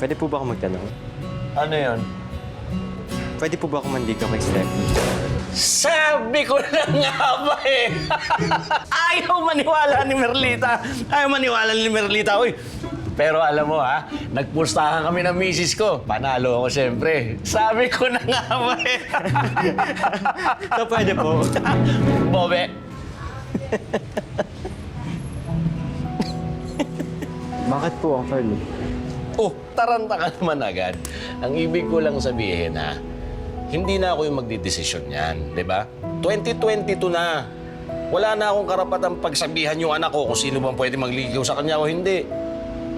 Pwede po ba ako magtanong? Ano yon? Pwede po ba ako manligaw kay Steffi? Sabi ko na nga ba eh! Ayaw maniwala ni Merlita. Ayaw maniwala ni Merlita. Uy, pero alam mo ha, nagpustahan kami ng misis ko. Panalo ako siyempre. Sabi ko na nga ba eh. So, pwede po. Bobe. Bakit po, Uncle? Oh, taranta ka naman agad. Ang ibig ko lang sabihin ha, hindi na ako yung magdidesisyon yan, di ba? 2022 na. Wala na akong karapatang pagsabihan yung anak ko kung sino bang pwede magligaw sa kanya o hindi.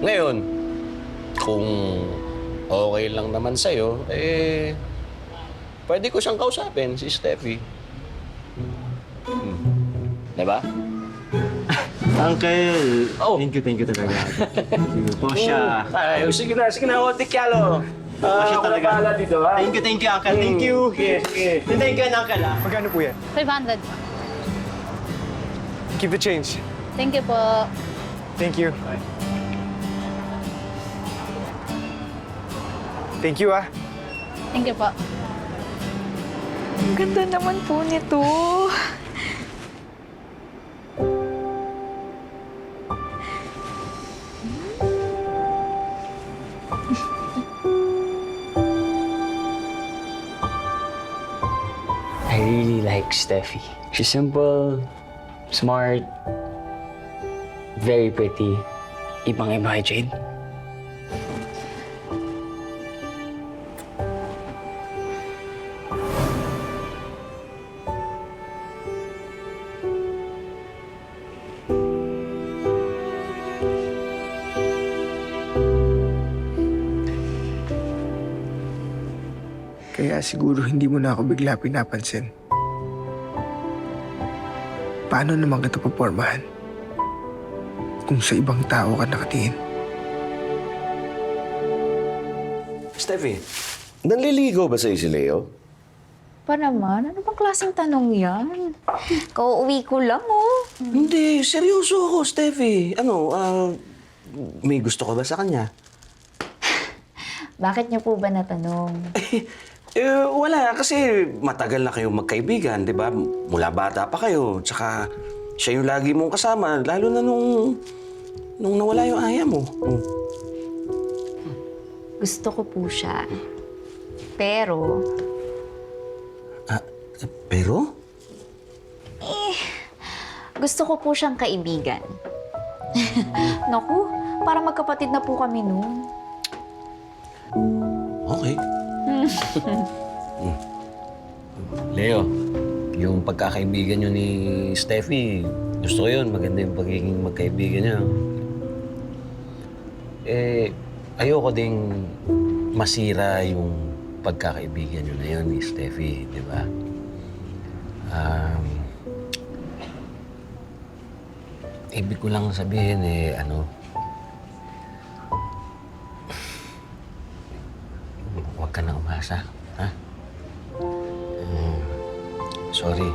Ngayon, kung okay lang naman sa'yo, eh, pwede ko siyang kausapin, si Steffi. Di ba? Uncle! Oh. Thank you talaga. Thank you po siya. Ay, sige na, Otik Yalo. Siya talaga. Wala dito, ha? Thank you, Uncle. Thank you. Sige. Thank you, Uncle, ah. Magkano po yan? 500. Keep the change. Thank you po. Thank you. Thank you, ah. Thank you po. Ang ganda naman po nito. I really like Steffi. She's simple, smart, very pretty. Ibang-iba kay Jade. Kaya siguro hindi mo na ako bigla pinapansin. Paano naman kita papormahan? Kung sa ibang tao ka nakatingin. Steffi, nanliligaw ba sa'yo si Leo? Pa naman? Ano bang klaseng tanong yan? Kauuwi ko lang, oh. Hindi, seryoso ako, Steffi. Ano, may gusto ka ba sa kanya? Bakit niyo po ba natanong? Wala. Kasi matagal na kayong magkaibigan, di ba? Mula bata pa kayo. Tsaka siya yung lagi mong kasama, lalo na nung nawala yung aya mo. Gusto ko po siya. Pero, Pero? gusto ko po siyang kaibigan. Naku, para magkapatid na po kami noon. Okay. Leo, yung pagkakaibigan nyo ni Steffi, gusto ko yun. Maganda yung pagiging magkaibigan nyo. Ayoko ding masira yung pagkakaibigan nyo na yun ni Steffi, di ba? Ibig ko lang sabihin huwag ka na umasa, ha? Sorry.